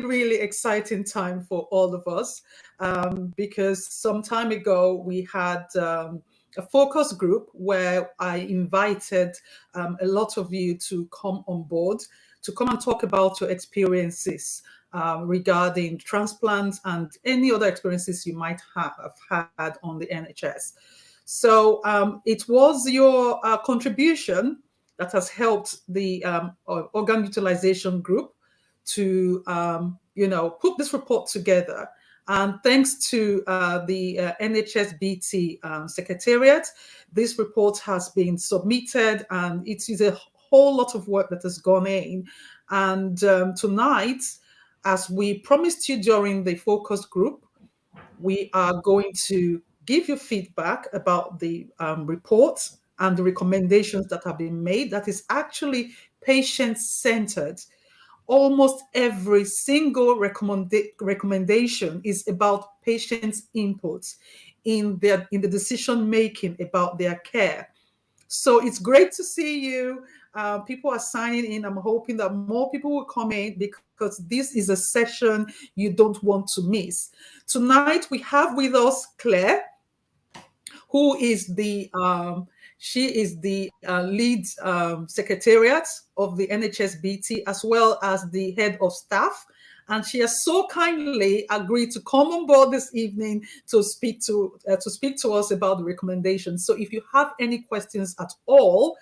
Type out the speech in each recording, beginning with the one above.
really exciting time for all of us, because some time ago we had a focus group where I invited a lot of you to come on board, to come and talk about your experiences regarding transplants and any other experiences you might have had on the NHS. So it was your contribution that has helped the organ utilization group to put this report together. And thanks to the NHSBT Secretariat, this report has been submitted, and it is a whole lot of work that has gone in. And tonight, as we promised you during the focus group, we are going to give you feedback about the report and the recommendations that have been made. That is actually patient-centered. Almost every single recommendation is about patients' inputs in the decision making about their care. So it's great to see you. People are signing in. I'm hoping that more people will come in, because this is a session you don't want to miss. Tonight we have with us Claire, who is the lead secretariat of the NHSBT, as well as the head of staff. And she has so kindly agreed to come on board this evening to speak to us about the recommendations. So if you have any questions at all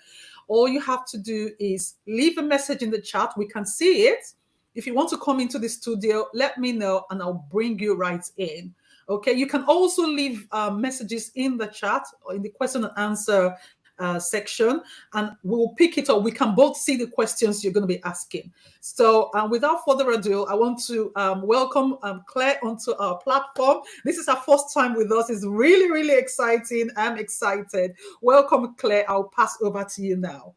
you have to do is leave a message in the chat. We can see it. If you want to come into the studio, let me know and I'll bring you right in. Okay, you can also leave messages in the chat or in the question and answer section, and we'll pick it up. We can both see the questions you're going to be asking. So without further ado, I want to welcome Claire onto our platform. This is her first time with us. It's really, really exciting. I'm excited. Welcome, Claire. I'll pass over to you now.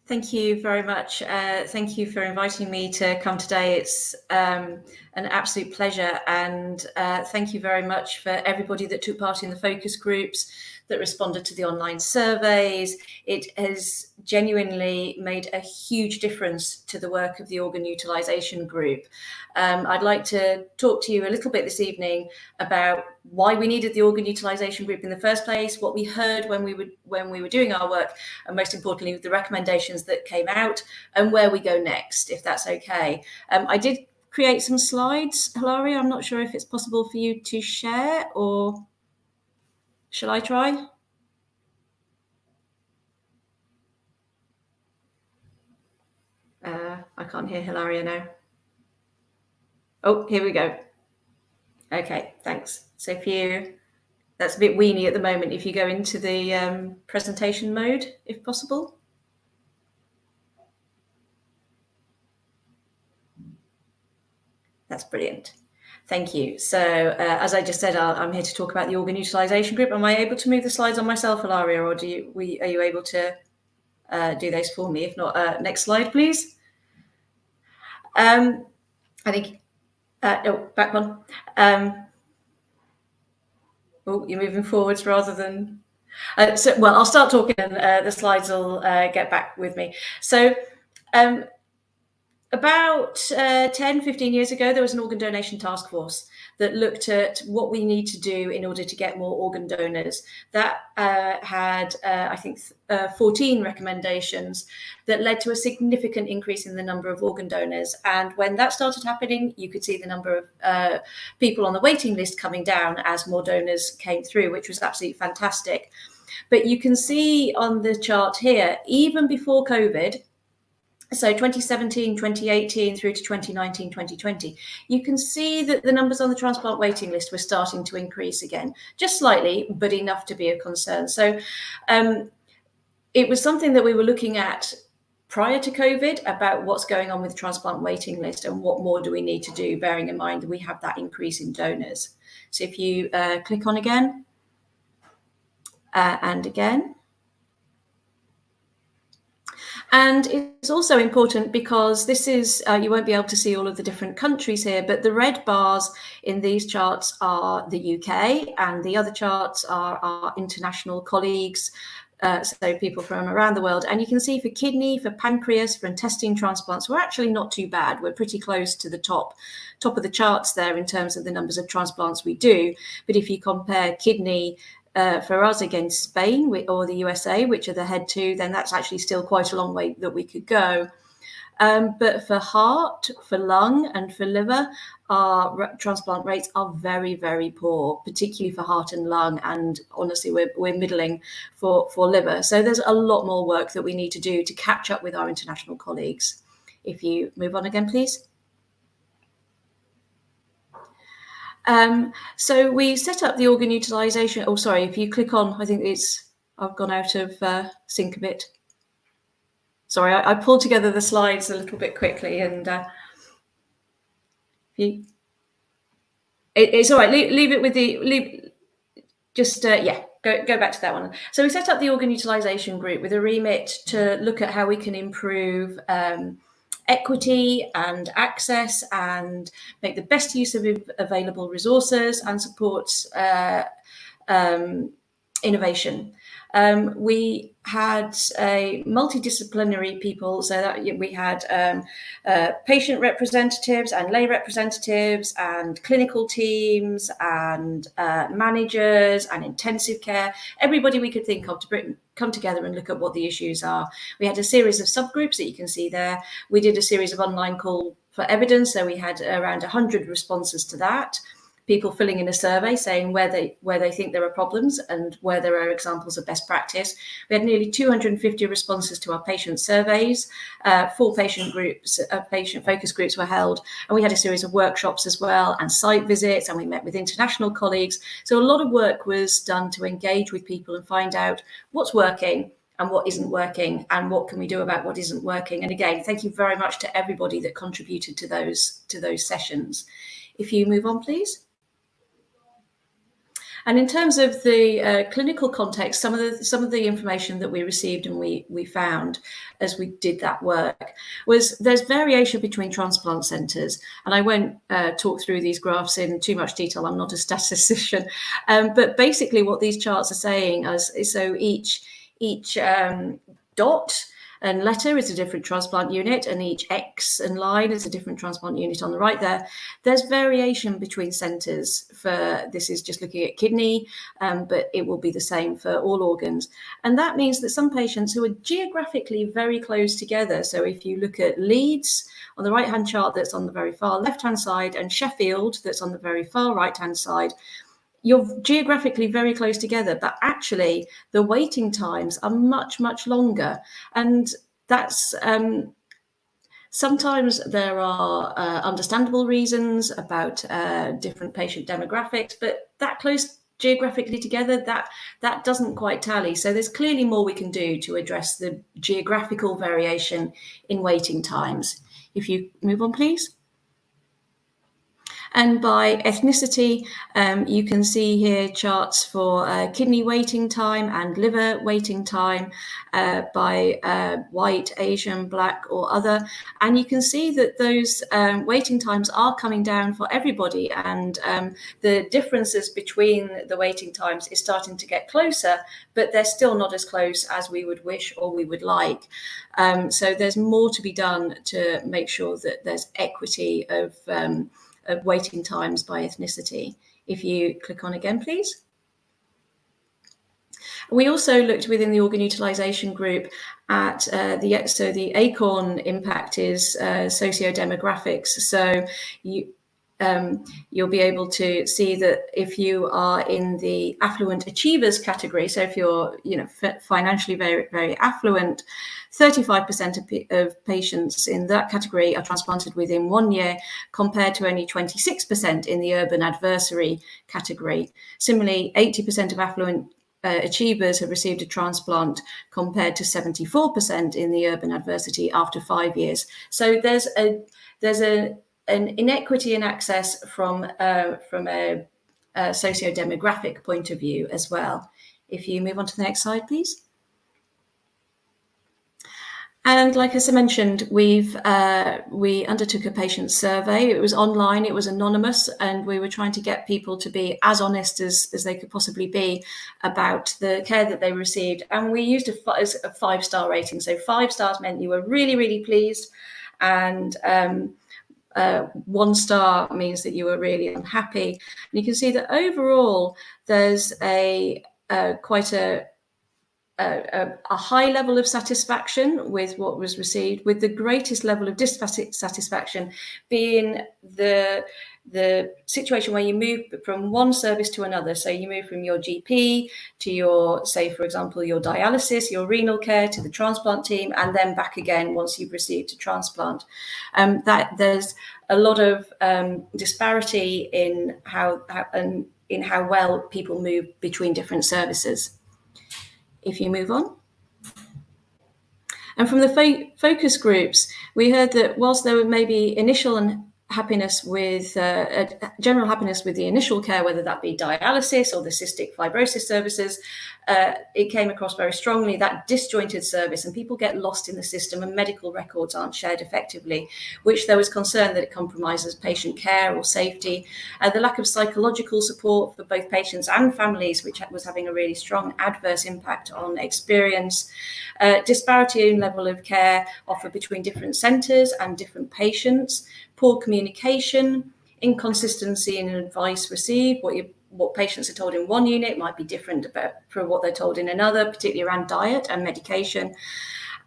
Thank you very much. Thank you for inviting me to come today. It's an absolute pleasure. And thank you very much for everybody that took part in the focus groups, that responded to the online surveys. It has genuinely made a huge difference to the work of the organ utilisation group. I'd like to talk to you a little bit this evening about why we needed the organ utilisation group in the first place, what we heard when we were doing our work, and most importantly, the recommendations that came out, and where we go next, if that's okay. I did create some slides, Hilaria. I'm not sure if it's possible for you to share, or shall I try? I can't hear Hilaria now. Oh, here we go. Okay, thanks. So that's a bit weeny at the moment. If you go into the presentation mode, if possible. That's brilliant. Thank you. So as I just said, I'm here to talk about the organ utilisation group. Am I able to move the slides on myself, Hilaria, or are you able to do those for me? If not, next slide, please. I think, back one. Oh, you're moving forwards rather than... well, I'll start talking and the slides will get back with me. So about 10, 15 years ago, there was an organ donation task force that looked at what we need to do in order to get more organ donors. That had, I think, 14 recommendations that led to a significant increase in the number of organ donors. And when that started happening, you could see the number of people on the waiting list coming down as more donors came through, which was absolutely fantastic. But you can see on the chart here, even before COVID, so 2017, 2018 through to 2019, 2020, you can see that the numbers on the transplant waiting list were starting to increase again, just slightly, but enough to be a concern. So it was something that we were looking at prior to COVID about what's going on with the transplant waiting list and what more do we need to do, bearing in mind that we have that increase in donors. So if you click on again and again. And it's also important because this is, you won't be able to see all of the different countries here, but the red bars in these charts are the UK and the other charts are our international colleagues so people from around the world. And you can see for kidney, for pancreas, for intestine transplants, we're actually not too bad. We're pretty close to the top of the charts there in terms of the numbers of transplants we do. But if you compare kidney for us against Spain or the USA, which are the head two, then that's actually still quite a long way that we could go. But for heart, for lung, and for liver, our transplant rates are very, very poor, particularly for heart and lung. And honestly, we're middling for liver. So there's a lot more work that we need to do to catch up with our international colleagues. If you move on again, please. So we set up the organ utilization. Oh, sorry, if you click on, I think I've gone out of sync a bit. Sorry, I pulled together the slides a little bit quickly, and it's all right. Leave it with go back to that one. So we set up the organ utilization group with a remit to look at how we can improve equity and access and make the best use of available resources and support innovation. We had a multidisciplinary people, so that we had patient representatives and lay representatives and clinical teams and managers and intensive care, everybody we could think of to come together and look at what the issues are. We had a series of subgroups that you can see there. We did a series of online call for evidence, so we had around 100 responses to that. People filling in a survey saying where they think there are problems and where there are examples of best practice. We had nearly 250 responses to our patient surveys. 4 patient focus groups were held, and we had a series of workshops as well and site visits, and we met with international colleagues. So a lot of work was done to engage with people and find out what's working and what isn't working and what can we do about what isn't working. And again, thank you very much to everybody that contributed to those sessions. If you move on, please. And in terms of the clinical context, some of the information that we received and we found as we did that work was there's variation between transplant centres. And I won't talk through these graphs in too much detail. I'm not a statistician, but basically what these charts are saying is so each dot and letter is a different transplant unit, and each X and line is a different transplant unit on the right there. There's variation between centres this is just looking at kidney, but it will be the same for all organs. And that means that some patients who are geographically very close together, so if you look at Leeds on the right-hand chart that's on the very far left-hand side, and Sheffield that's on the very far right-hand side, you're geographically very close together, but actually the waiting times are much, much longer. And that's sometimes there are understandable reasons about different patient demographics, but that close geographically together, that doesn't quite tally. So there's clearly more we can do to address the geographical variation in waiting times. If you move on, please. And by ethnicity, you can see here charts for kidney waiting time and liver waiting time by white, Asian, black or other. And you can see that those waiting times are coming down for everybody, and the differences between the waiting times is starting to get closer, but they're still not as close as we would wish or we would like. So there's more to be done to make sure that there's equity of waiting times by ethnicity. If you click on again, please. We also looked within the organ utilization group at the ACORN impact is socio-demographics. So you'll be able to see that if you are in the affluent achievers category, so if you're financially very, very affluent, 35% of patients in that category are transplanted within 1 year, compared to only 26% in the urban adversary category. Similarly, 80% of affluent achievers have received a transplant, compared to 74% in the urban adversity after 5 years. So there's an inequity in access from a socio-demographic point of view as well. If you move on to the next slide, please. And like as I mentioned, we undertook a patient survey. It was online, it was anonymous, and we were trying to get people to be as honest as they could possibly be about the care that they received. And we used a 5-star rating. So 5 stars meant you were really, really pleased, and 1 star means that you were really unhappy. And you can see that overall there's quite a high level of satisfaction with what was received, with the greatest level of dissatisfaction being the situation where you move from one service to another. So you move from your GP to your, say, for example, your dialysis, your renal care, to the transplant team, and then back again once you've received a transplant. That there's a lot of disparity in how well people move between different services. If you move on. And from the focus groups, we heard that whilst there may be initial happiness with general happiness with the initial care, whether that be dialysis or the cystic fibrosis services, it came across very strongly that disjointed service, and people get lost in the system and medical records aren't shared effectively, which there was concern that it compromises patient care or safety. The lack of psychological support for both patients and families, which was having a really strong adverse impact on experience. Disparity in level of care offered between different centres and different patients. Poor communication, inconsistency in advice received. What patients are told in one unit might be different from what they're told in another, particularly around diet and medication.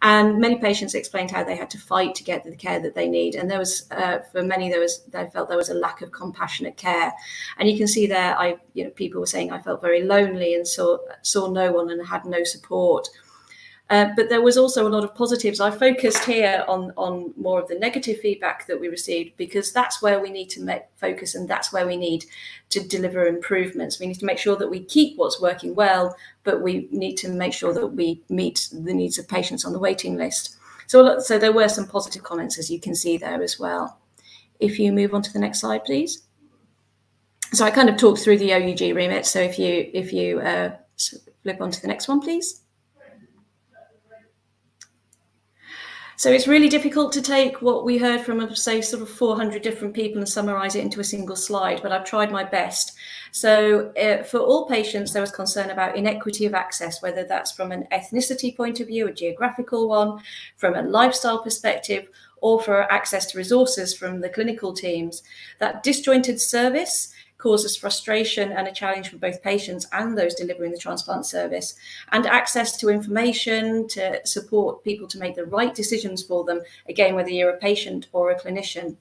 And many patients explained how they had to fight to get the care that they need. And there was, for many, they felt there was a lack of compassionate care. And you can see there, people were saying, I felt very lonely and saw no one and had no support. But there was also a lot of positives. I focused here on more of the negative feedback that we received, because that's where we need to focus, and that's where we need to deliver improvements. We need to make sure that we keep what's working well, but we need to make sure that we meet the needs of patients on the waiting list. So there were some positive comments, as you can see there as well. If you move on to the next slide, please. So I kind of talked through the OUG remit. So if you flip on to the next one, please. So it's really difficult to take what we heard from, say, sort of 400 different people and summarize it into a single slide, but I've tried my best. So for all patients, there was concern about inequity of access, whether that's from an ethnicity point of view, a geographical one, from a lifestyle perspective, or for access to resources from the clinical teams. That disjointed service causes frustration and a challenge for both patients and those delivering the transplant service. And access to information to support people to make the right decisions for them, again, whether you're a patient or a clinician.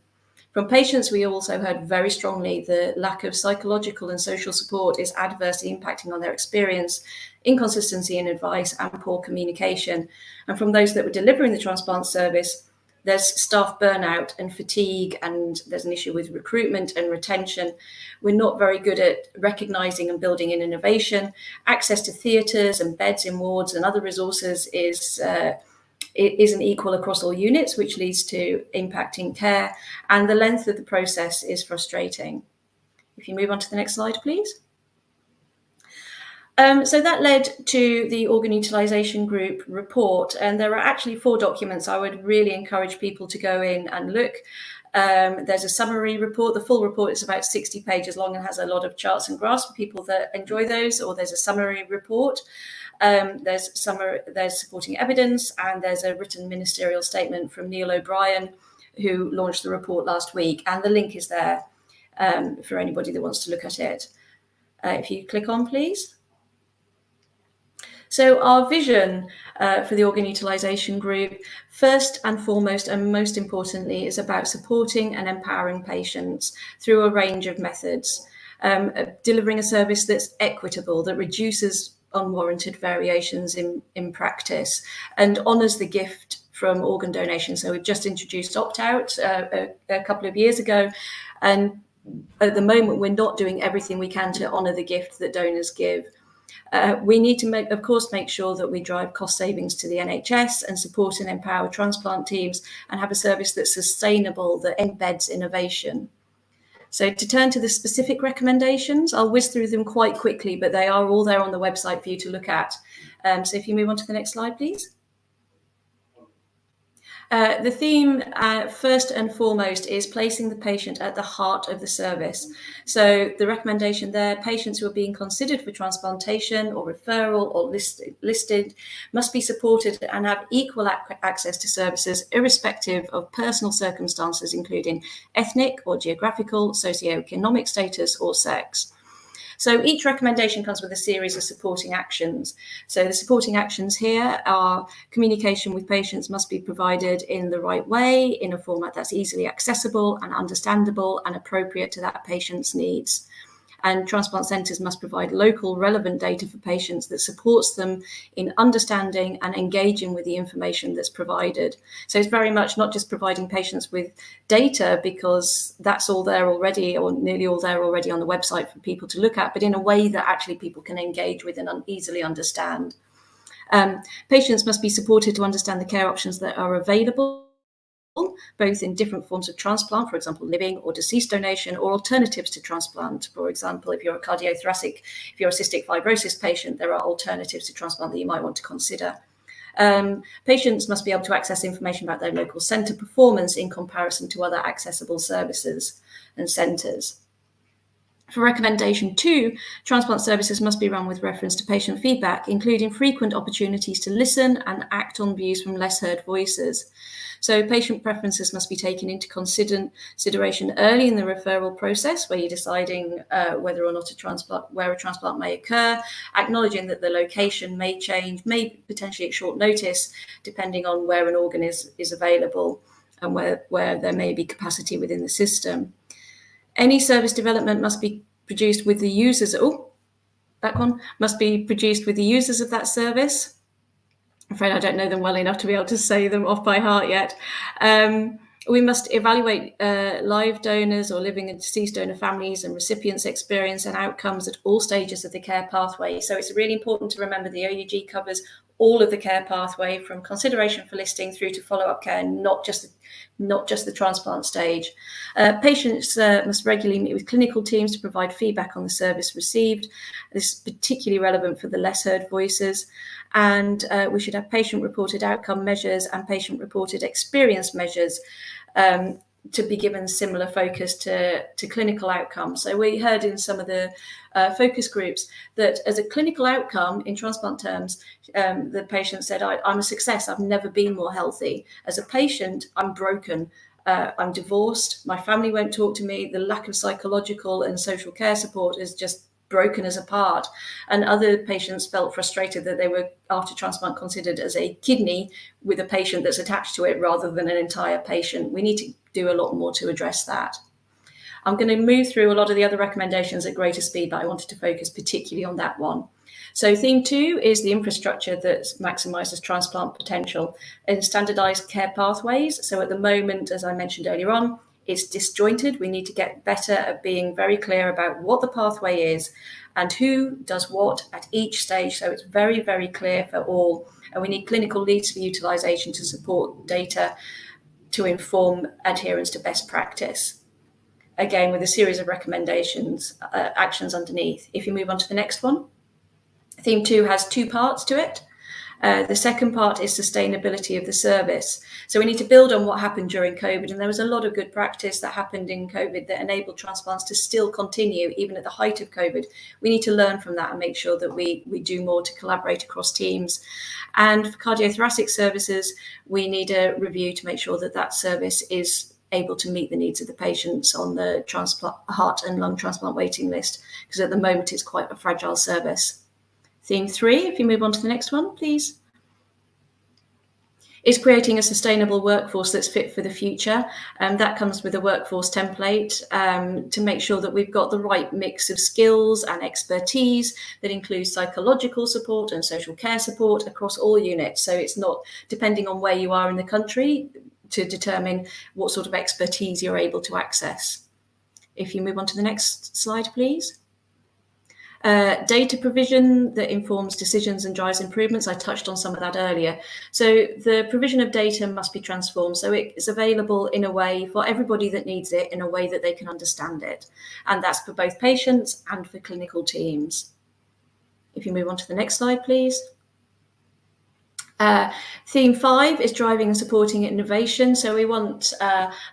From patients, we also heard very strongly the lack of psychological and social support is adversely impacting on their experience, inconsistency in advice, and poor communication. And from those that were delivering the transplant service, there's staff burnout and fatigue, and there's an issue with recruitment and retention. We're not very good at recognising and building in innovation. Access to theatres and beds in wards and other resources isn't equal across all units, which leads to impacting care, and the length of the process is frustrating. If you move on to the next slide, please. So that led to the organ utilisation group report, and there are actually 4 documents. I would really encourage people to go in and look. There's a summary report. The full report is about 60 pages long and has a lot of charts and graphs for people that enjoy those, or there's a summary report. There's supporting evidence, and there's a written ministerial statement from Neil O'Brien, who launched the report last week, and the link is there for anybody that wants to look at it. If you click on, please. So our vision for the organ utilisation group, first and foremost and most importantly, is about supporting and empowering patients through a range of methods, delivering a service that's equitable, that reduces unwarranted variations in practice, and honours the gift from organ donation. So we've just introduced opt-out a couple of years ago, and at the moment we're not doing everything we can to honour the gift that donors give. We need to make sure that we drive cost savings to the NHS and support and empower transplant teams and have a service that's sustainable, that embeds innovation. So to turn to the specific recommendations, I'll whiz through them quite quickly, but they are all there on the website for you to look at. So if you move on to the next slide, please. The theme, first and foremost, is placing the patient at the heart of the service. So the recommendation there, patients who are being considered for transplantation or referral or listed must be supported and have equal access to services, irrespective of personal circumstances, including ethnic or geographical, socioeconomic status, or sex. So each recommendation comes with a series of supporting actions. So the supporting actions here are: communication with patients must be provided in the right way, in a format that's easily accessible and understandable and appropriate to that patient's needs. And transplant centres must provide local relevant data for patients that supports them in understanding and engaging with the information that's provided. So it's very much not just providing patients with data, because that's all there already, or nearly all there already on the website for people to look at, but in a way that actually people can engage with and easily understand. Patients must be supported to understand the care options that are available, both in different forms of transplant, for example, living or deceased donation, or alternatives to transplant. For example, if you're a cardiothoracic, if you're a cystic fibrosis patient, there are alternatives to transplant that you might want to consider. Patients must be able to access information about their local centre performance in comparison to other accessible services and centres. For recommendation 2, transplant services must be run with reference to patient feedback, including frequent opportunities to listen and act on views from less heard voices. So patient preferences must be taken into consideration early in the referral process, where you're deciding whether or not where a transplant may occur, acknowledging that the location may change, may potentially at short notice, depending on where an organ is available and where there may be capacity within the system. Any service development must be produced with the users. Must be produced with the users of that service. I'm afraid I don't know them well enough to be able to say them off by heart yet. We must evaluate live donors or living and deceased donor families and recipients' experience and outcomes at all stages of the care pathway. So it's really important to remember the OUG covers all of the care pathway, from consideration for listing through to follow-up care, not just the transplant stage. Patients must regularly meet with clinical teams to provide feedback on the service received. This is particularly relevant for the less heard voices. And we should have patient-reported outcome measures and patient-reported experience measures to be given similar focus to clinical outcomes. So we heard in some of the focus groups that as a clinical outcome in transplant terms, the patient said, I'm a success, I've never been more healthy. As a patient, I'm broken. I'm divorced, my family won't talk to me, the lack of psychological and social care support is just broken us apart. And other patients felt frustrated that they were, after transplant, considered as a kidney with a patient that's attached to it rather than an entire patient. We need to do a lot more to address that. I'm going to move through a lot of the other recommendations at greater speed, but I wanted to focus particularly on that one. So theme 2 is the infrastructure that maximises transplant potential in standardised care pathways. So at the moment, as I mentioned earlier on, it's disjointed. We need to get better at being very clear about what the pathway is and who does what at each stage. So it's very, very clear for all. And we need clinical leads for utilisation to support data to inform adherence to best practice. Again, with a series of recommendations, actions underneath. If you move on to the next one. Theme 2 has 2 parts to it. The second part is sustainability of the service. So we need to build on what happened during COVID, and there was a lot of good practice that happened in COVID that enabled transplants to still continue even at the height of COVID. We need to learn from that and make sure that we do more to collaborate across teams. And for cardiothoracic services, we need a review to make sure that that service is able to meet the needs of the patients on the heart and lung transplant waiting list, because at the moment it's quite a fragile service. Theme 3, if you move on to the next one, please, is creating a sustainable workforce that's fit for the future. That comes with a workforce template to make sure that we've got the right mix of skills and expertise that includes psychological support and social care support across all units. So it's not depending on where you are in the country to determine what sort of expertise you're able to access. If you move on to the next slide, please. Data provision that informs decisions and drives improvements. I touched on some of that earlier. So the provision of data must be transformed so it's available in a way for everybody that needs it, in a way that they can understand it. And that's for both patients and for clinical teams. If you move on to the next slide, please. Theme 5 is driving and supporting innovation. So we want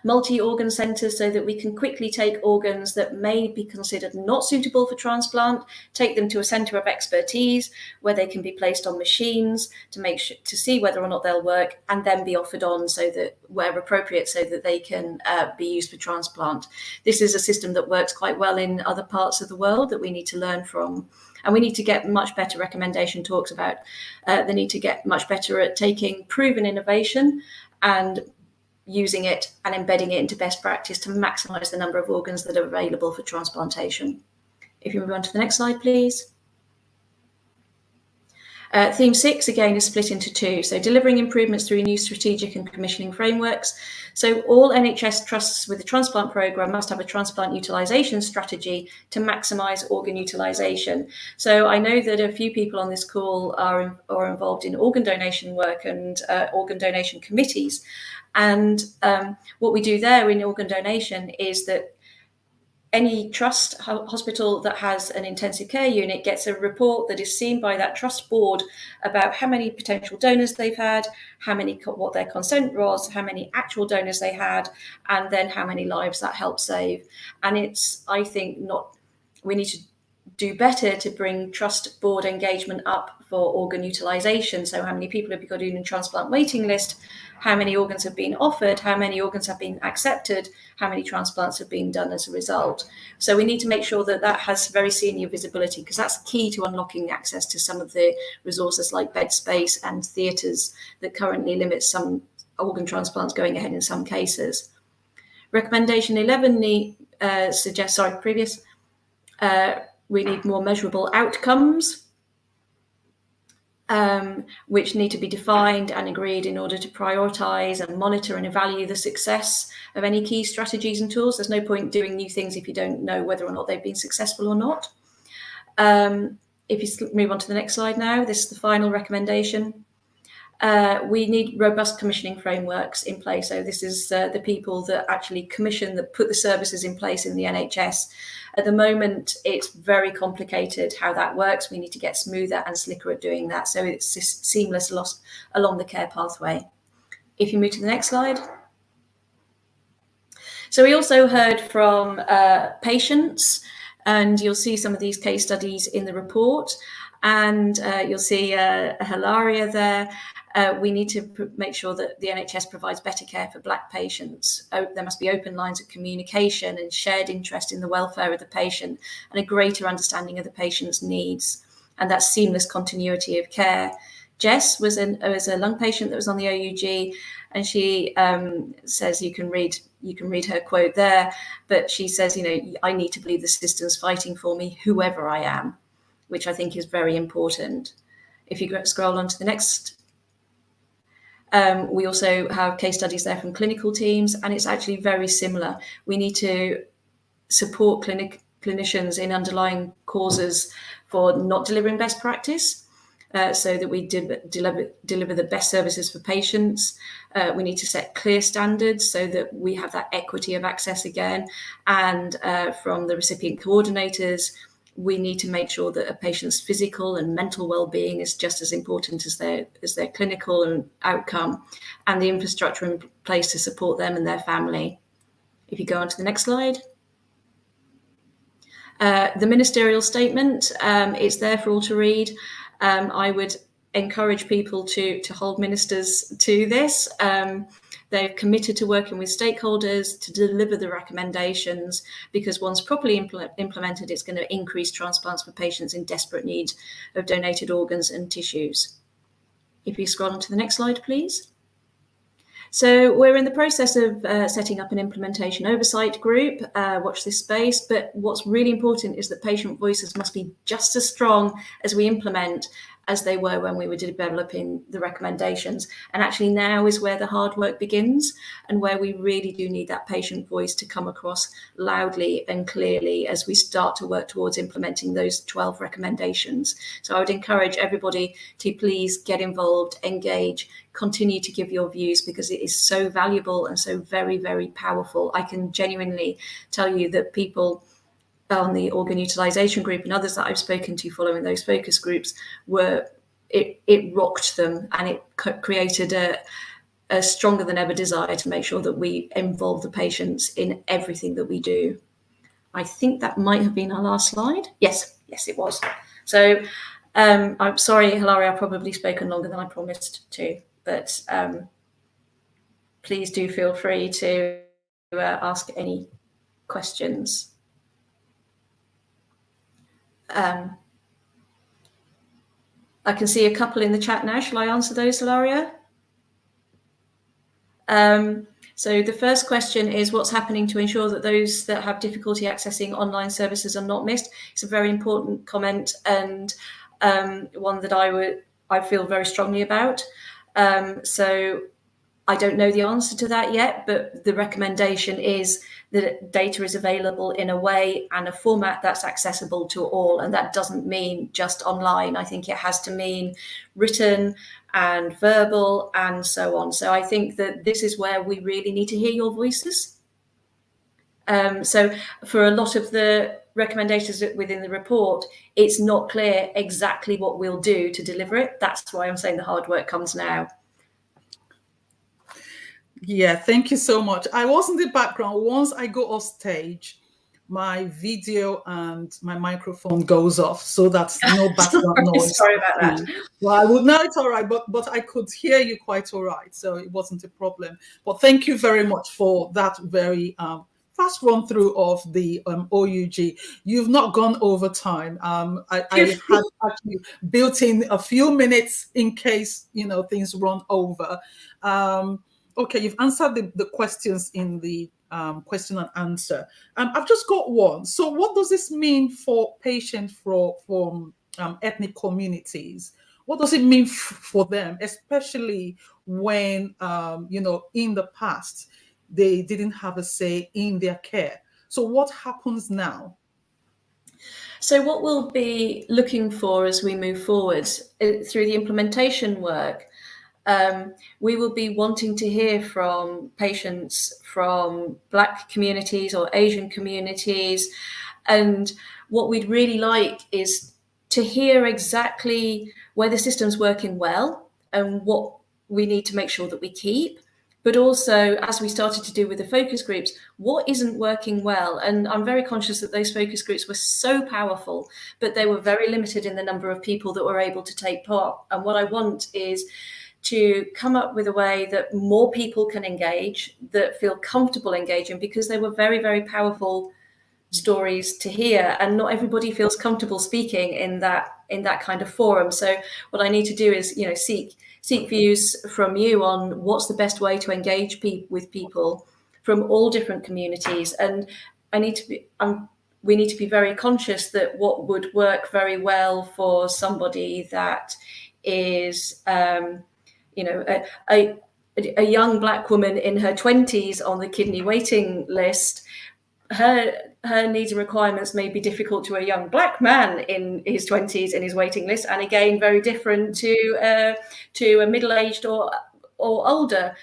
multi-organ centres so that we can quickly take organs that may be considered not suitable for transplant, take them to a centre of expertise where they can be placed on machines to see whether or not they'll work, and then be offered on so that where appropriate, so that they can be used for transplant. This is a system that works quite well in other parts of the world that we need to learn from. And we need to get much better. Recommendation talks about the need to get much better at taking proven innovation and using it and embedding it into best practice to maximise the number of organs that are available for transplantation. If you move on to the next slide, please. Theme 6, again, is split into two. So delivering improvements through new strategic and commissioning frameworks. So all NHS trusts with the transplant programme must have a transplant utilisation strategy to maximise organ utilisation. So I know that a few people on this call are involved in organ donation work and organ donation committees. And what we do there in organ donation is that any trust hospital that has an intensive care unit gets a report that is seen by that trust board about how many potential donors they've had, what their consent was, how many actual donors they had, and then how many lives that helped save. And I think we need to do better to bring trust board engagement up for organ utilisation. So how many people have got in a transplant waiting list, how many organs have been offered, how many organs have been accepted, how many transplants have been done as a result. So we need to make sure that that has very senior visibility, because that's key to unlocking access to some of the resources like bed space and theatres that currently limit some organ transplants going ahead in some cases. Recommendation 11 suggests, we need more measurable outcomes, which need to be defined and agreed in order to prioritise and monitor and evaluate the success of any key strategies and tools. There's no point doing new things if you don't know whether or not they've been successful or not. If you move on to the next slide now, this is the final recommendation. We need robust commissioning frameworks in place. So this is the people that actually commission, that put the services in place in the NHS. At the moment, it's very complicated how that works. We need to get smoother and slicker at doing that, so it's seamless along the care pathway. If you move to the next slide. So we also heard from patients, and you'll see some of these case studies in the report. And you'll see Hilaria there. We need to make sure that the NHS provides better care for Black patients. There must be open lines of communication and shared interest in the welfare of the patient, and a greater understanding of the patient's needs, and that seamless continuity of care. Jess was a lung patient that was on the OUG, and she says, you can read her quote there, but she says, I need to believe the system's fighting for me, whoever I am, which I think is very important. If you scroll on to the next, we also have case studies there from clinical teams, and it's actually very similar. We need to support clinicians in underlying causes for not delivering best practice, so that we deliver the best services for patients. We need to set clear standards so that we have that equity of access again. And from the recipient coordinators, we need to make sure that a patient's physical and mental well-being is just as important as their clinical and outcome, and the infrastructure in place to support them and their family. If you go on to the next slide. The ministerial statement is there for all to read. I would encourage people to hold ministers to this. They're committed to working with stakeholders to deliver the recommendations, because once properly implemented, it's going to increase transplants for patients in desperate need of donated organs and tissues. If you scroll on to the next slide, please. So we're in the process of setting up an implementation oversight group. Watch this space. But what's really important is that patient voices must be just as strong as we implement as they were when we were developing the recommendations. And actually now is where the hard work begins, and where we really do need that patient voice to come across loudly and clearly as we start to work towards implementing those 12 recommendations. So I would encourage everybody to please get involved, engage, continue to give your views, because it is so valuable and so very, very powerful. I can genuinely tell you that people on the organ utilisation group and others that I've spoken to following those focus groups were it rocked them, and it created a stronger than ever desire to make sure that we involve the patients in everything that we do. I think that might have been our last slide. Yes, it was. So I'm sorry, Hilary, I've probably spoken longer than I promised to, but please do feel free to ask any questions. I can see a couple in the chat now. Shall I answer those, Hilaria? So the first question is, what's happening to ensure that those that have difficulty accessing online services are not missed? It's a very important comment, and one that I feel very strongly about. So I don't know the answer to that yet, but the recommendation is that data is available in a way and a format that's accessible to all. And that doesn't mean just online. I think it has to mean written and verbal and so on. So I think that this is where we really need to hear your voices. So for a lot of the recommendations within the report, it's not clear exactly what we'll do to deliver it. That's why I'm saying the hard work comes now. Yeah, thank you so much. I was in the background. Once I go off stage, my video and my microphone goes off, so that's no background noise. Sorry about that. Well, I would know it's all right, but I could hear you quite all right, so it wasn't a problem. But thank you very much for that very fast run through of the OUG. You've not gone over time. I had actually built in a few minutes in case things run over. Okay, you've answered the questions in the question and answer. I've just got one. So what does this mean for patients from ethnic communities? What does it mean for them, especially when, in the past, they didn't have a say in their care? So what happens now? So what we'll be looking for as we move forward through the implementation work, we will be wanting to hear from patients from Black communities or Asian communities. And what we'd really like is to hear exactly where the system's working well and what we need to make sure that we keep. But also, as we started to do with the focus groups, what isn't working well? And I'm very conscious that those focus groups were so powerful, but they were very limited in the number of people that were able to take part. And what I want is to come up with a way that more people can engage, that feel comfortable engaging, because they were very, very powerful stories to hear, and not everybody feels comfortable speaking in that kind of forum. So what I need to do is, seek views from you on what's the best way to engage with people from all different communities. And we need to be very conscious that what would work very well for somebody that is a young Black woman in her 20s on the kidney waiting list, her needs and requirements may be difficult to a young Black man in his 20s in his waiting list, and again very different to a middle-aged or older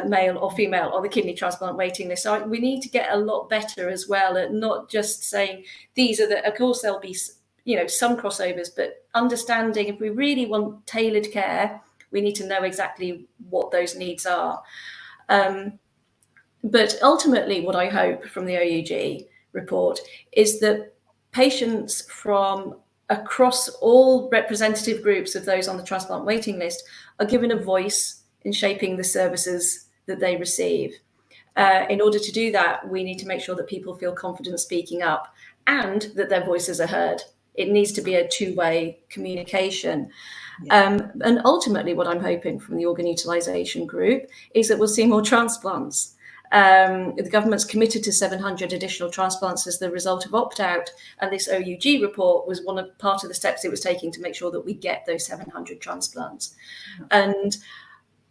male or female on the kidney transplant waiting list. So we need to get a lot better as well at not just saying these are of course there'll be some crossovers, but understanding if we really want tailored care, we need to know exactly what those needs are. But ultimately, what I hope from the OUG report is that patients from across all representative groups of those on the transplant waiting list are given a voice in shaping the services that they receive. In order to do that, we need to make sure that people feel confident speaking up and that their voices are heard. It needs to be a two-way communication. Yeah. And ultimately, what I'm hoping from the organ utilisation group is that we'll see more transplants. The government's committed to 700 additional transplants as the result of opt-out, and this OUG report was part of the steps it was taking to make sure that we get those 700 transplants. And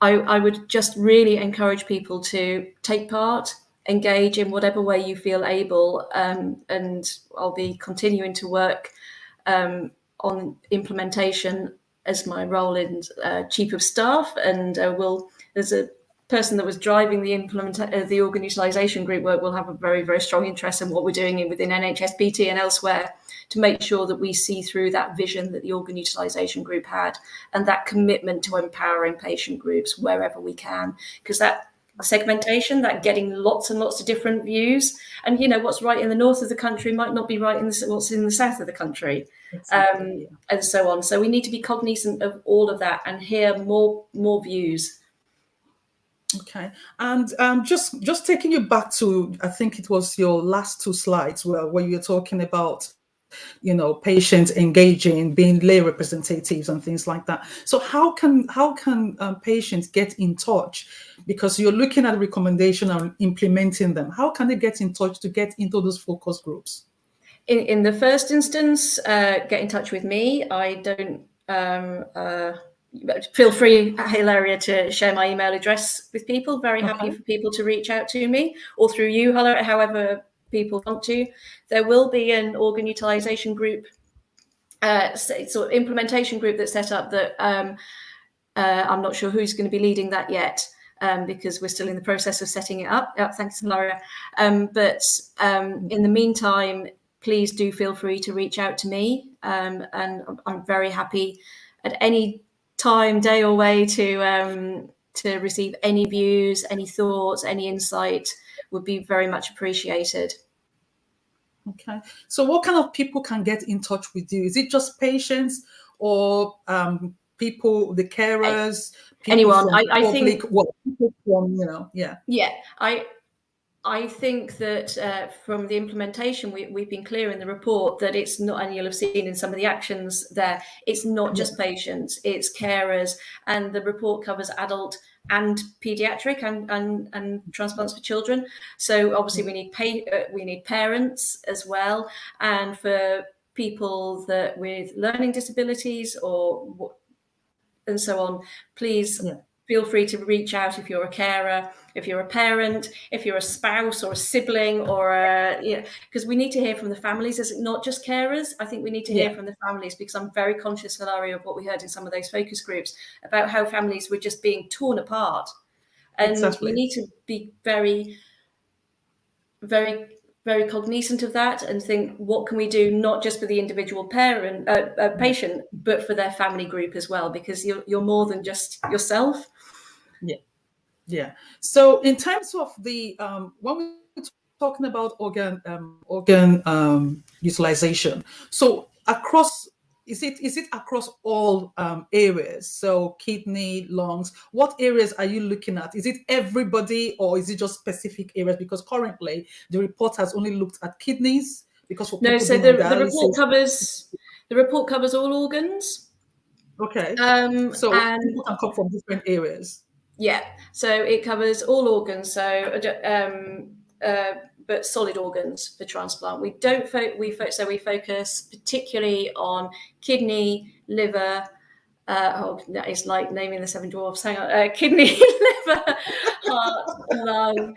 I would just really encourage people to take part, engage in whatever way you feel able, and I'll be continuing to work on implementation as my role in Chief of Staff, and there's person that was driving the organ utilisation group work will have a very, very strong interest in what we're doing within NHSBT and elsewhere to make sure that we see through that vision that the organ utilisation group had and that commitment to empowering patient groups wherever we can, because that segmentation, that getting lots and lots of different views, and what's right in the north of the country might not be right in what's in the south of the country. Exactly, and so on. So we need to be cognizant of all of that and hear more views. Okay, and just taking you back to, I think it was your last two slides, where you were talking about, patients engaging, being lay representatives and things like that. So how can patients get in touch? Because you're looking at recommendation and implementing them. How can they get in touch to get into those focus groups? In the first instance, get in touch with me. I don't. Feel free, Hilaria, to share my email address with people. Very happy for people to reach out to me, or through you, Hilaria, however people want to. There will be an organ utilisation group, sort of implementation group that's set up that I'm not sure who's going to be leading that yet, because we're still in the process of setting it up. Thanks, Hilaria. But in the meantime, please do feel free to reach out to me, and I'm very happy at any time, day or way to receive any views, any thoughts, any insight would be very much appreciated. Okay, so what kind of people can get in touch with you? Is it just patients or people, the carers, people anyone? from I public, think, people from, I think that from the implementation, we've been clear in the report that it's not, and you'll have seen in some of the actions there, it's not just patients, it's carers, and the report covers adult and paediatric and transplants for children. So obviously we need parents as well, and for people that with learning disabilities and so on, please. Feel free to reach out if you're a carer, if you're a parent, if you're a spouse or a sibling, or because we need to hear from the families. It's not just carers. I think we need to hear from the families, because I'm very conscious, Hilaria, of what we heard in some of those focus groups about how families were just being torn apart. And you need to be very, very, very cognizant of that and think, what can we do, not just for the individual patient, but for their family group as well, because you're more than just yourself. Yeah. So in terms of the when we're talking about organ utilization, so across, is it across all areas? So kidney, lungs, what areas are you looking at? Is it everybody, or is it just specific areas? Because currently the report has only looked at kidneys, because for people so the report covers all organs. Okay. So people can come from different areas. Yeah, so it covers all organs. So, but solid organs for transplant. We don't. We focus particularly on kidney, liver. That is like naming the seven dwarfs. Hang on, kidney, liver, heart, lung.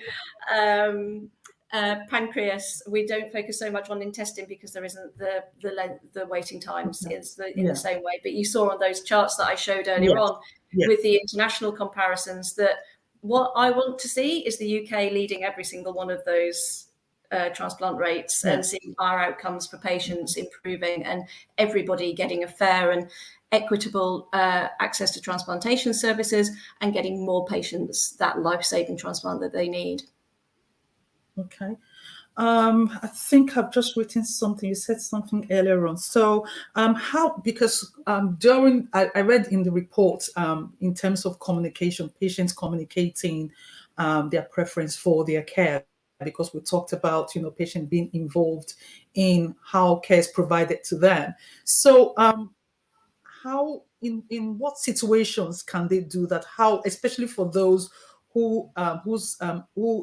Pancreas. We don't focus so much on intestine because there isn't the waiting times in the same way. But you saw on those charts that I showed earlier on with the international comparisons that what I want to see is the UK leading every single one of those transplant rates and seeing our outcomes for patients improving and everybody getting a fair and equitable access to transplantation services and getting more patients that life-saving transplant that they need. Okay. I think I've just written something. You said something earlier on. So because during, I read in the report, in terms of communication, patients communicating their preference for their care, because we talked about, patients being involved in how care is provided to them. So how, in what situations can they do that? How, especially for those who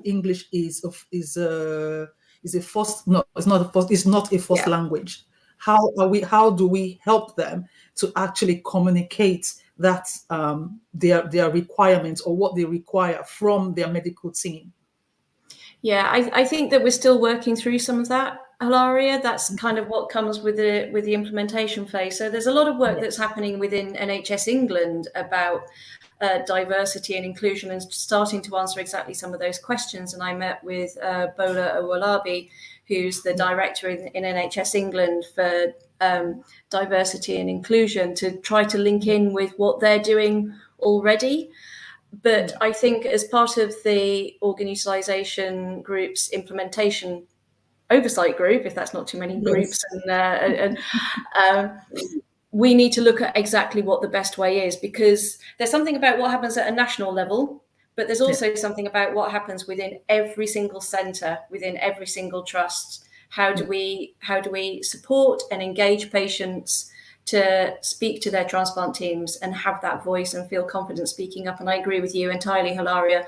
English is a first, no, it's not a first, it's not a first language. How do we help them to actually communicate that their requirements or what they require from their medical team? Yeah, I think that we're still working through some of that. Hilaria, that's kind of what comes with the implementation phase. So there's a lot of work that's happening within NHS England about diversity and inclusion, and starting to answer exactly some of those questions. And I met with Bola Owolabi, who's the director in NHS England for diversity and inclusion, to try to link in with what they're doing already. But I think as part of the organ utilisation group's implementation oversight group, if that's not too many groups, and we need to look at exactly what the best way is, because there's something about what happens at a national level, but there's also something about what happens within every single centre, within every single trust. How do we support and engage patients to speak to their transplant teams and have that voice and feel confident speaking up? And I agree with you entirely, Hilaria.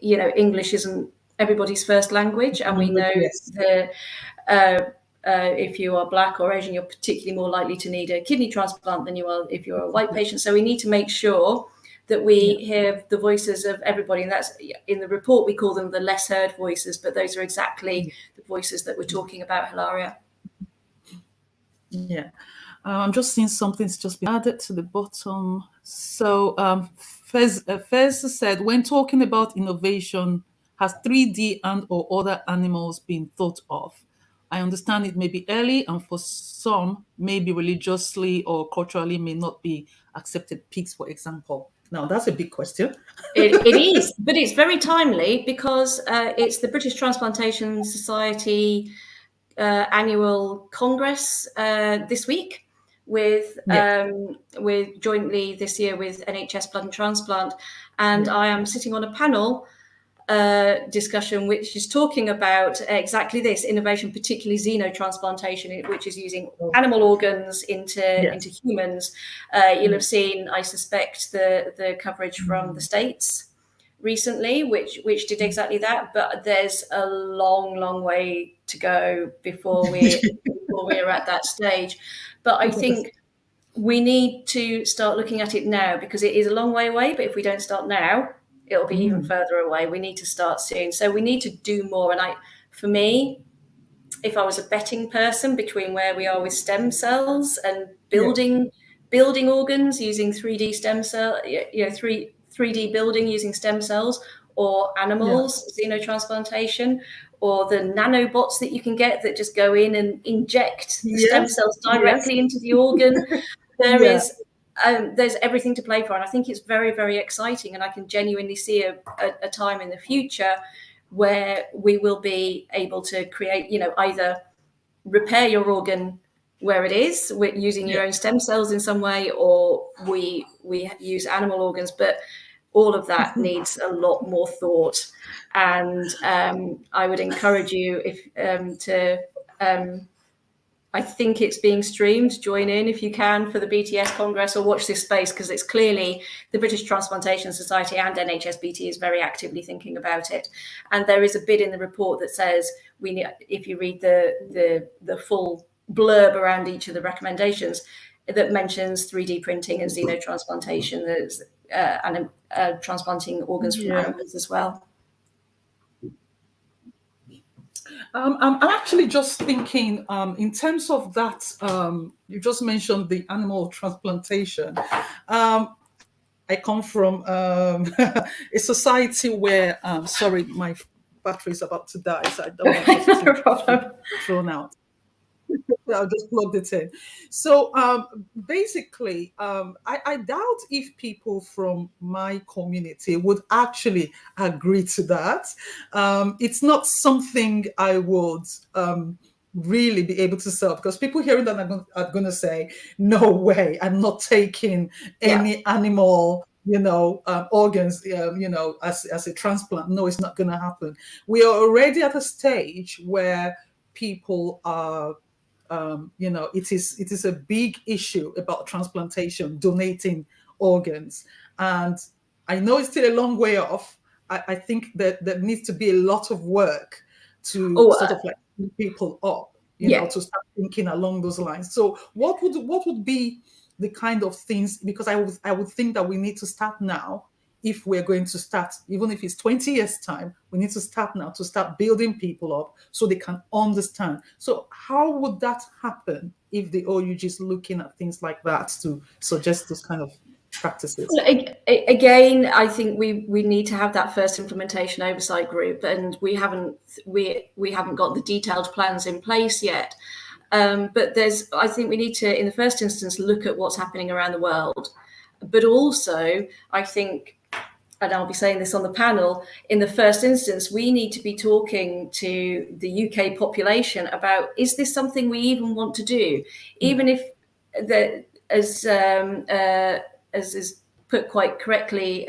You know, English isn't everybody's first language, and we know if you are Black or Asian, you're particularly more likely to need a kidney transplant than you are if you're a white patient. So we need to make sure that we hear the voices of everybody. And that's, in the report, we call them the less heard voices, but those are exactly the voices that we're talking about, Hilaria. Yeah. I'm just seeing something's just been added to the bottom. So Fez said, when talking about innovation, has 3D and or other animals been thought of? I understand it may be early, and for some, maybe religiously or culturally may not be accepted. Pigs, for example. Now, that's a big question. It is, but it's very timely, because it's the British Transplantation Society annual Congress this week, with jointly this year with NHS Blood and Transplant, and I am sitting on a panel discussion which is talking about exactly this innovation, particularly xenotransplantation, which is using animal organs into humans. You'll have seen, I suspect, the coverage from the States recently, which did exactly that. But there's a long way to go before we're at that stage. But I think we need to start looking at it now, because it is a long way away. But if we don't start now, it'll be even further away. We need to start soon. So we need to do more. And for me, if I was a betting person between where we are with stem cells and building organs using 3D stem cell, 3D building using stem cells, or animals, xenotransplantation, or the nanobots that you can get that just go in and inject the stem cells directly into the organ, there's everything to play for. And I think it's very, very exciting. And I can genuinely see a time in the future where we will be able to create, either repair your organ where it is using your own stem cells in some way, or we use animal organs. But all of that needs a lot more thought. And I would encourage you I think it's being streamed. Join in if you can for the BTS Congress, or watch this space, because it's clearly the British Transplantation Society and NHSBT is very actively thinking about it. And there is a bit in the report that says if you read the full blurb around each of the recommendations, that mentions 3D printing and xenotransplantation and transplanting organs from animals as well. I'm actually just thinking in terms of that, you just mentioned the animal transplantation. I come from a society where, sorry, my battery is about to die, so I don't want it to be thrown out. I'll just plug it in. So basically, I doubt if people from my community would actually agree to that. It's not something I would really be able to sell, because people hearing that are going to say, no way, I'm not taking any animal organs, as a transplant. No, it's not going to happen. We are already at a stage where people are it is a big issue about transplantation, donating organs. And I know it's still a long way off. I think that there needs to be a lot of work to sort of like keep people up, to start thinking along those lines. So what would be the kind of things, because I would think that we need to start now if we're going to start, even if it's 20 years time, we need to start now to start building people up so they can understand. So how would that happen if the OUG is looking at things like that to suggest those kind of practices? Again, I think we need to have that first implementation oversight group, and we haven't got the detailed plans in place yet. But I think we need to, in the first instance, look at what's happening around the world. But also, I think, and I'll be saying this on the panel, in the first instance, we need to be talking to the UK population about, is this something we even want to do? Even if, as is put quite correctly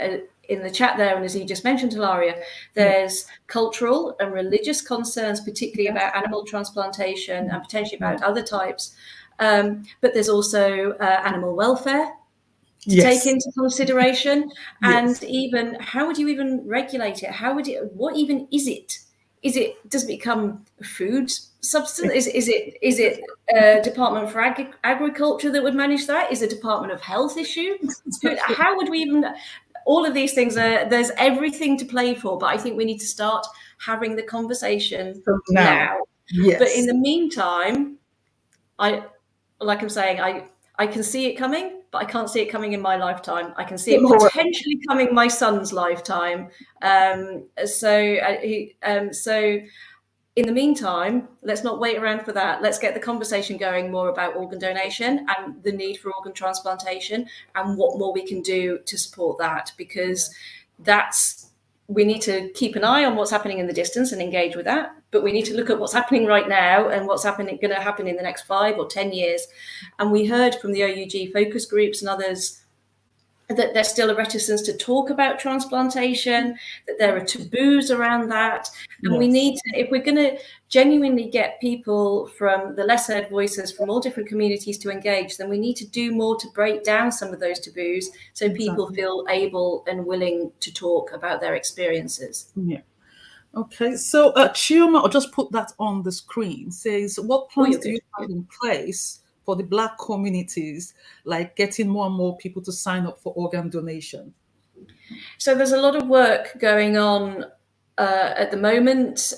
in the chat there, and as you just mentioned, Hilaria, there's cultural and religious concerns, particularly about animal transplantation and potentially about other types. But there's also animal welfare to take into consideration, and even how would you even regulate it? What even is it? Does it become food substance? Is it Department for Agriculture that would manage that? Is it Department of Health issue? How would we even? All of these things there's everything to play for, but I think we need to start having the conversation now. Yes. But in the meantime, I can see it coming, but I can't see it coming in my lifetime. I can see it potentially coming my son's lifetime. So in the meantime, let's not wait around for that. Let's get the conversation going more about organ donation and the need for organ transplantation and what more we can do to support that, because we need to keep an eye on what's happening in the distance and engage with that, but we need to look at what's happening right now and what's going to happen in the next 5 or 10 years. And we heard from the OUG focus groups and others that there's still a reticence to talk about transplantation, that there are taboos around that. And we need to, if we're going to genuinely get people from the less heard voices from all different communities to engage, then we need to do more to break down some of those taboos so people feel able and willing to talk about their experiences. Yeah. Okay, so Chioma, I'll just put that on the screen, says, what plans do you have in place for the Black communities, like getting more and more people to sign up for organ donation? So there's a lot of work going on at the moment.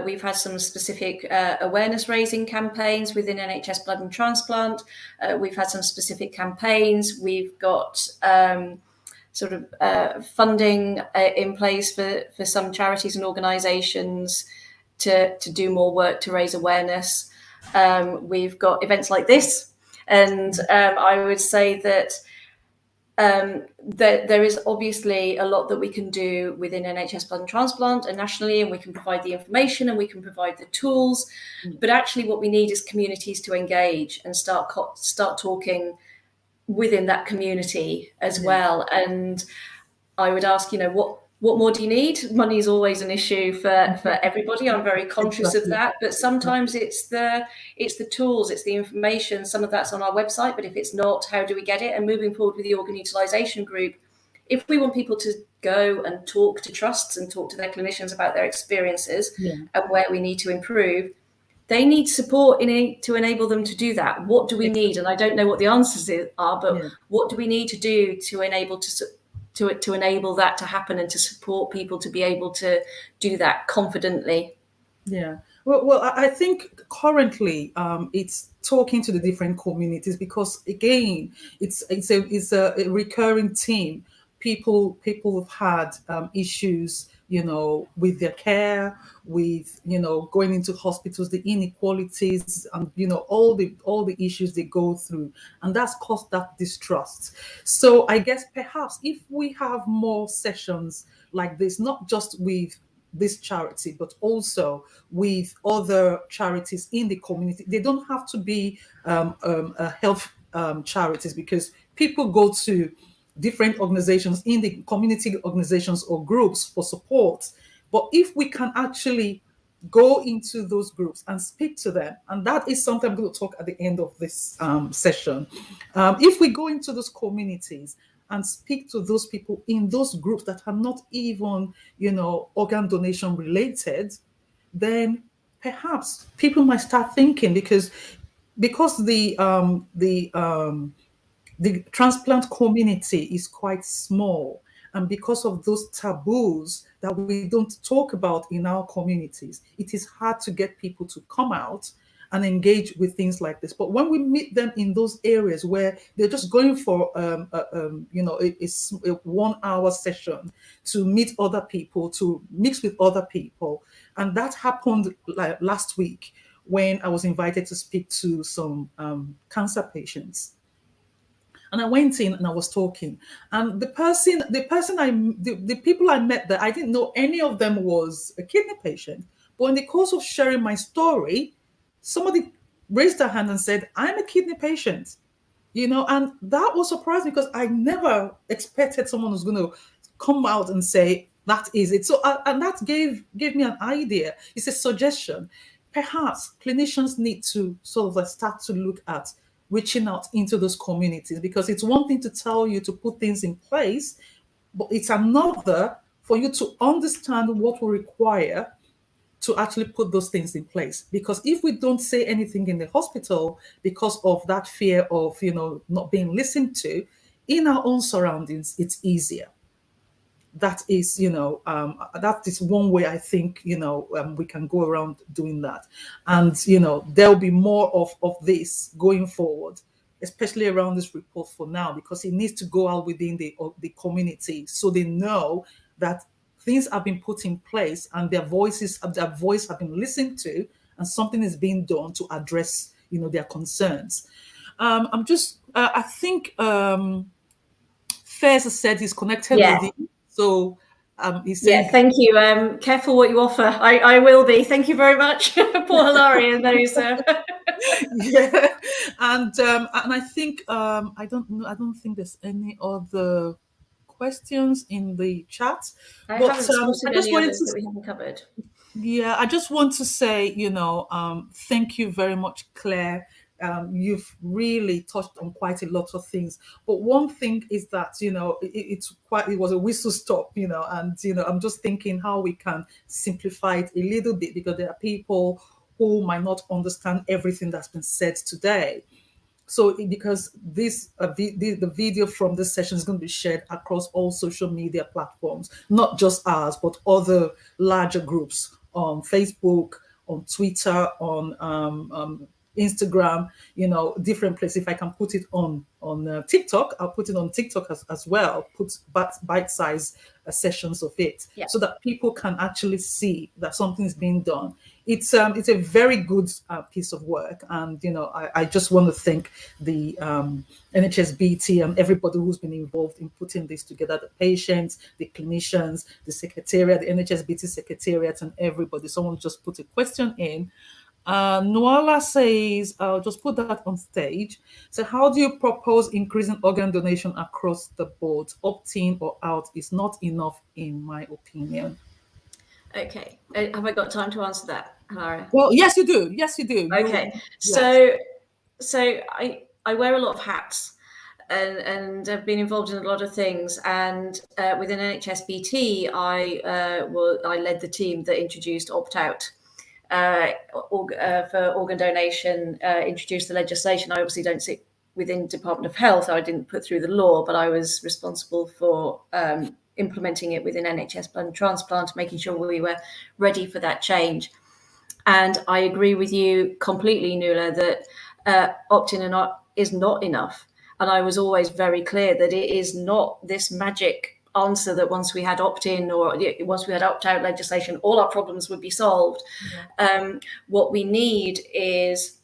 We've had some specific awareness raising campaigns within NHS Blood and Transplant. We've had some specific campaigns. We've got funding in place for some charities and organisations to do more work to raise awareness. We've got events like this, and I would say that there is obviously a lot that we can do within NHS Blood and Transplant and nationally, and we can provide the information and we can provide the tools. But actually what we need is communities to engage and start talking within that community as well. And I would ask, what more do you need? Money is always an issue for everybody. I'm very conscious of that. But sometimes it's the tools, it's the information. Some of that's on our website, but if it's not, how do we get it? And moving forward with the organ utilisation group, if we want people to go and talk to trusts and talk to their clinicians about their experiences and where we need to improve, they need support to enable them to do that. What do we need? And I don't know what the answers are, but what do we need to do to enable that to happen and to support people to be able to do that confidently? Yeah. Well, I think currently it's talking to the different communities, because again, it's a recurring theme. People have had issues, with their care, with going into hospitals, the inequalities, and all the issues they go through, and that's caused that distrust. So I guess perhaps if we have more sessions like this, not just with this charity, but also with other charities in the community. They don't have to be health charities, because people go to different organizations in the community, organizations or groups for support. But if we can actually go into those groups and speak to them, and that is something I'm going to talk at the end of this session. If we go into those communities and speak to those people in those groups that are not even, organ donation related, then perhaps people might start thinking, because the transplant community is quite small, And because of those taboos that we don't talk about in our communities, it is hard to get people to come out and engage with things like this. But when we meet them in those areas where they're just going for a 1 hour session to meet other people, to mix with other people, and that happened like last week when I was invited to speak to some cancer patients. And I went in and I was talking, and the people I met there, I didn't know any of them was a kidney patient. But in the course of sharing my story, somebody raised their hand and said, "I'm a kidney patient." And that was surprising because I never expected someone was going to come out and say that is it. So and that gave me an idea. It's a suggestion. Perhaps clinicians need to sort of like start to look at reaching out into those communities, because it's one thing to tell you to put things in place, but it's another for you to understand what will require to actually put those things in place. Because if we don't say anything in the hospital because of that fear of not being listened to, in our own surroundings it's easier. That is that is one way I think we can go around doing that. And there'll be more of this going forward, especially around this report for now, because it needs to go out within the community so they know that things have been put in place and their voice have been listened to, and something is being done to address their concerns. I'm just I think Fairs said he's connected Yeah. with you. So he's Yeah, saying, thank you. Careful what you offer. I will be. Thank you very much, poor Hilary and those. yeah, and I think I don't know. I don't think there's any other questions in the chat, I but haven't I spotted just any wanted others to that we haven't covered. Yeah, I just want to say, thank you very much, Claire. You've really touched on quite a lot of things. But one thing is that, it was a whistle stop, and, I'm just thinking how we can simplify it a little bit, because there are people who might not understand everything that's been said today. So because the video from this session is going to be shared across all social media platforms, not just ours, but other larger groups on Facebook, on Twitter, on Instagram, different places. If I can put it on TikTok, I'll put it on TikTok as well. Put bite-sized sessions of it, Yeah. so that people can actually see that something is being done. It's a very good piece of work, and I just want to thank the NHSBT and everybody who's been involved in putting this together: the patients, the clinicians, the secretariat, the NHSBT secretariat, and everybody. Someone just put a question in. Noala says, I'll just put that on stage. So, how do you propose increasing organ donation across the board? Opt-in or out is not enough, in my opinion. Okay. Have I got time to answer that, Hilary? Well, yes, you do. Yes, you do. Okay. Yes. So I wear a lot of hats. And I've been involved in a lot of things. And within NHSBT, I led the team that introduced opt-out for organ donation, introduced the legislation. I obviously don't sit within Department of Health. I didn't put through the law, but I was responsible for implementing it within NHS Blood and Transplant, making sure we were ready for that change. And I agree with you completely, Nuala, that opt-in and opt is not enough. And I was always very clear that it is not this magic answer that once we had opt-in or once we had opt-out legislation, all our problems would be solved. Yeah. What we need is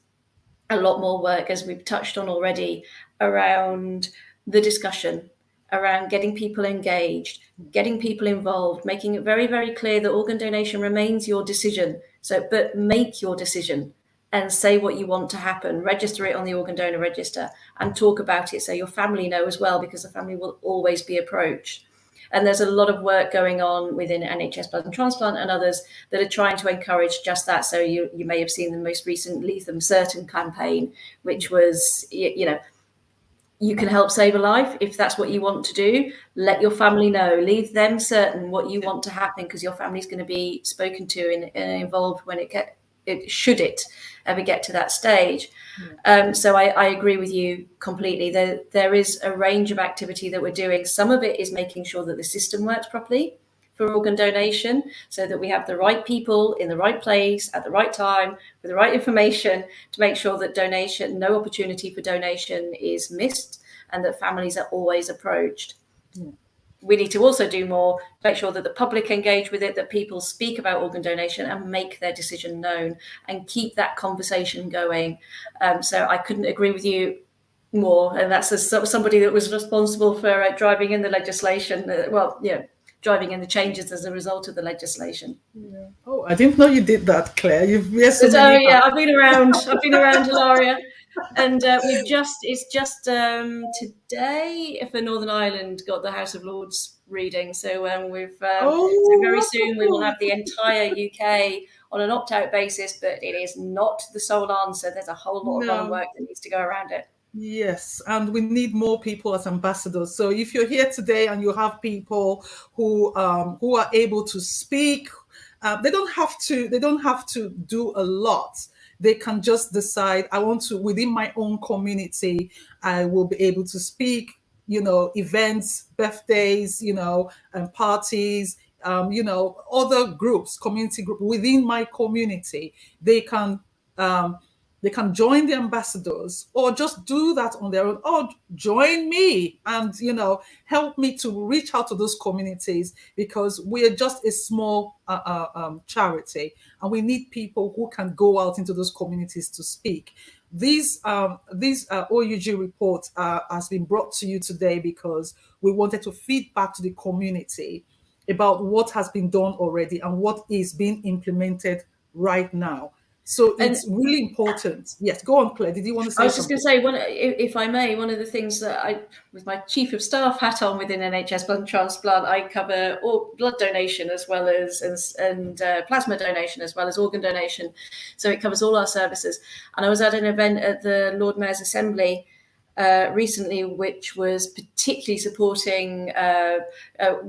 a lot more work, as we've touched on already, around the discussion, around getting people engaged, getting people involved, making it very, very clear that organ donation remains your decision. But make your decision and say what you want to happen, register it on the organ donor register and talk about it so your family know as well, because the family will always be approached. And there's a lot of work going on within NHS Blood and Transplant and others that are trying to encourage just that. So you may have seen the most recent Leave Them Certain campaign, which was, you can help save a life if that's what you want to do. Let your family know. Leave them certain what you want to happen, because your family's going to be spoken to and involved when it should it ever get to that stage. So I agree with you completely. There is a range of activity that we're doing. Some of it is making sure that the system works properly for organ donation, so that we have the right people in the right place at the right time with the right information to make sure that no opportunity for donation is missed, and that families are always approached. We need to also do more to make sure that the public engage with it, that people speak about organ donation and make their decision known, and keep that conversation going. So I couldn't agree with you more. And that's somebody that was responsible for driving in the legislation. Driving in the changes as a result of the legislation. Yeah. Oh, I didn't know you did that, Claire. You've wear so many yeah, I've been around, Hilaria. And it's just today for Northern Ireland got the House of Lords reading. So so very soon we will have the entire UK on an opt-out basis, but it is not the sole answer. There's a whole lot of work that needs to go around it. Yes, and we need more people as ambassadors. So if you're here today and you have people who are able to speak, they don't have to do a lot. They can just decide, I want to, within my own community, I will be able to speak, events, birthdays, and parties, other groups, community group within my community. They can join the ambassadors, or just do that on their own, or join me and help me to reach out to those communities, because we are just a small charity, and we need people who can go out into those communities to speak. These OUG report has been brought to you today because we wanted to feed back to the community about what has been done already and what is being implemented right now. So it's really important. Yes, go on, Claire. Did you want to say something? I was just going to say, if I may, one of the things that with my chief of staff hat on within NHS Blood and Transplant, I cover blood donation as well as plasma donation as well as organ donation. So it covers all our services. And I was at an event at the Lord Mayor's Assembly recently, which was particularly supporting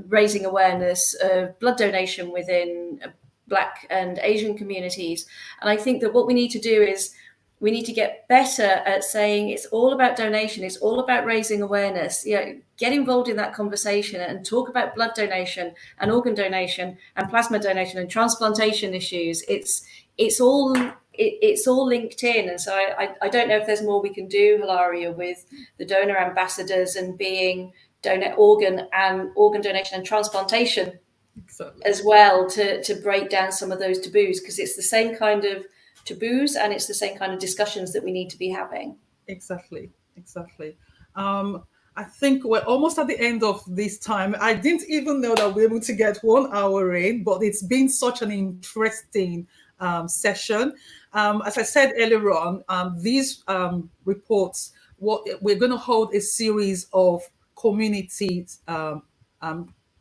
raising awareness of blood donation within Black and Asian communities. And I think that what we need to do is we need to get better at saying it's all about donation. It's all about raising awareness. Get involved in that conversation and talk about blood donation and organ donation and plasma donation and transplantation issues. It's all linked in. And so I don't know if there's more we can do, Hilaria, with the donor ambassadors and being organ donation and transplantation. Exactly. As well, to break down some of those taboos, because it's the same kind of taboos and it's the same kind of discussions that we need to be having. Exactly. I think we're almost at the end of this time. I didn't even know that we're able to get 1 hour in, but it's been such an interesting session. As I said earlier on, these reports, we're going to hold a series of community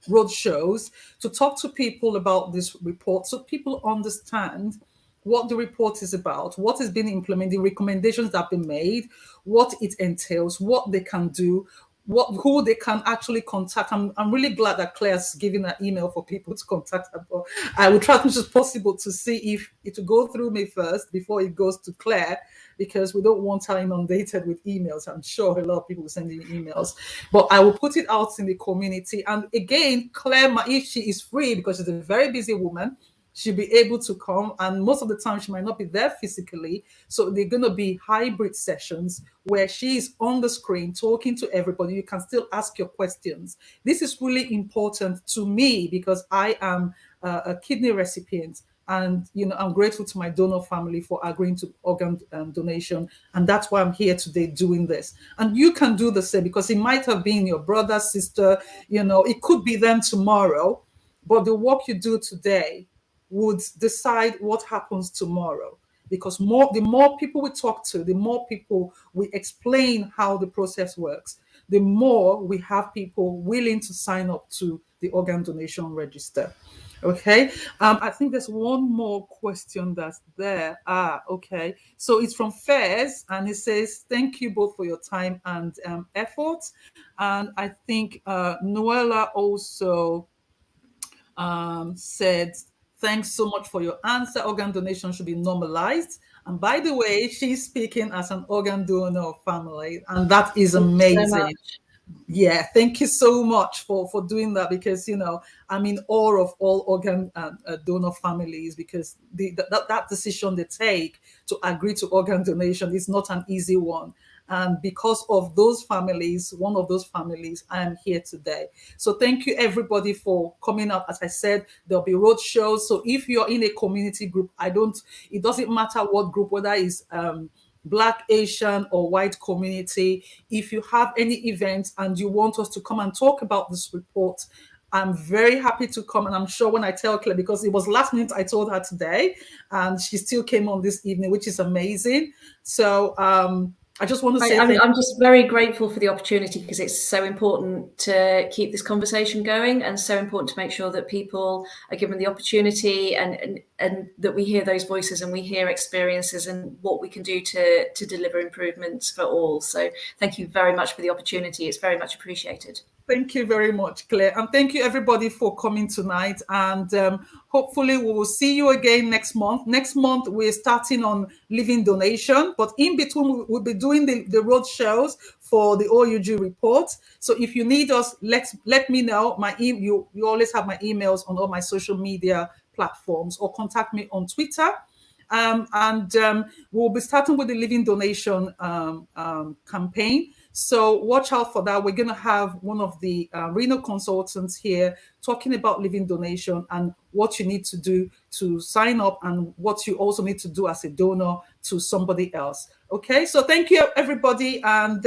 road shows to talk to people about this report, so people understand what the report is about, what is being implemented, the recommendations that have been made, what it entails, what they can do, who they can actually contact. I'm really glad that Claire's giving an email for people to contact her. But I will try as much as possible to see if it will go through me first before it goes to Claire, because we don't want her inundated with emails. I'm sure a lot of people will send you emails, but I will put it out in the community. And again, Claire, if she is free, because she's a very busy woman, she'll be able to come, and most of the time she might not be there physically. So they're going to be hybrid sessions where she's on the screen talking to everybody. You can still ask your questions. This is really important to me because I am a kidney recipient, and I'm grateful to my donor family for agreeing to organ donation, and that's why I'm here today doing this. And you can do the same, because it might have been your brother, sister, it could be them tomorrow, but the work you do today would decide what happens tomorrow. Because the more people we talk to, the more people we explain how the process works, the more we have people willing to sign up to the organ donation register. Okay, I think there's one more question that's there. Okay, so it's from Fairs, and it says, thank you both for your time and effort. And I think Noella also said, Thanks so much for your answer. Organ donation should be normalized. And by the way, she's speaking as an organ donor family, and that is Thank you so amazing. much. Yeah, thank you so much for doing that, because I'm in awe of all organ donor families, because that decision they take to agree to organ donation is not an easy one. And because of those families, one of those families, I am here today. So thank you everybody for coming out. As I said, there'll be road shows. So if you're in a community group, it doesn't matter what group, whether it's Black, Asian, or white community. If you have any events and you want us to come and talk about this report, I'm very happy to come. And I'm sure when I tell Claire, because it was last minute I told her today, and she still came on this evening, which is amazing. So I just want to say I'm just very grateful for the opportunity, because it's so important to keep this conversation going, and so important to make sure that people are given the opportunity, and that we hear those voices and we hear experiences and what we can do to deliver improvements for all. So thank you very much for the opportunity. It's very much appreciated. Thank you very much, Claire. And thank you, everybody, for coming tonight. And hopefully we will see you again next month. Next month, we're starting on living donation. But in between, we'll be doing the road shows for the OUG report. So if you need us, let me know. You always have my emails on all my social media platforms, or contact me on Twitter. We'll be starting with the living donation campaign. So watch out for that. We're going to have one of the Reno consultants here talking about living donation and what you need to do to sign up, and what you also need to do as a donor to somebody else. Okay, so thank you, everybody. And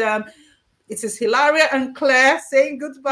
it is Hilaria and Claire saying goodbye.